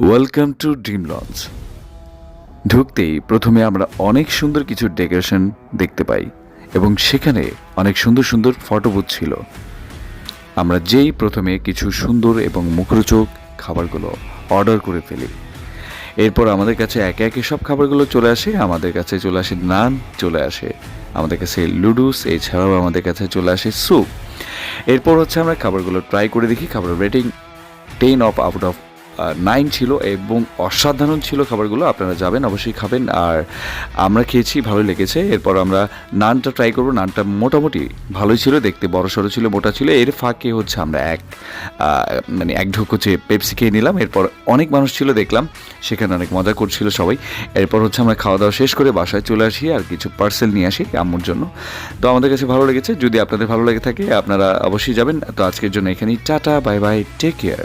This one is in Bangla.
Welcome to dream launch. ঢুকতেই প্রথমে আমরা অনেক সুন্দর কিছু ডেকোরেশন দেখতে পাই এবং সেখানে অনেক সুন্দর সুন্দর ফটো বুথ ছিল। আমরা যেই প্রথমে কিছু সুন্দর এবং মুখরোচক খাবারগুলো অর্ডার করে ফেলি, এরপর আমাদের কাছে একে একে সব খাবারগুলো চলে আসে। আমাদের কাছে চলে আসে নান, চলে আসে আমাদের কাছে লুডুস, এছাড়াও আমাদের কাছে চলে আসে স্যুপ। এরপর হচ্ছে আমরা খাবারগুলো ট্রাই করে দেখি। খাবার রেটিং 10 আউট অফ 9 ছিল এবং অসাধারণ ছিল খাবারগুলো। আপনারা যাবেন, অবশ্যই খাবেন। আর আমরা খেয়েছি, ভালোই লেগেছে। এরপর আমরা নানটা ট্রাই করবো। নানটা মোটামুটি ভালোই ছিল, দেখতে বড় সড়ো ছিল, মোটা ছিল। এর ফাঁকে হচ্ছে আমরা এক ঢোক হচ্ছে পেপসি খেয়ে নিলাম। এরপর অনেক মানুষ ছিল দেখলাম, সেখানে অনেক মজা করছিল সবাই। এরপর হচ্ছে আমরা খাওয়া দাওয়া শেষ করে বাসায় চলে আসি আর কিছু পার্সেল নিয়ে আসি আম্মুর জন্য। তো আমাদের কাছে ভালো লেগেছে। যদি আপনাদের ভালো লেগে থাকে আপনারা অবশ্যই যাবেন। তো আজকের জন্য এখানেই tata, bye bye, take care.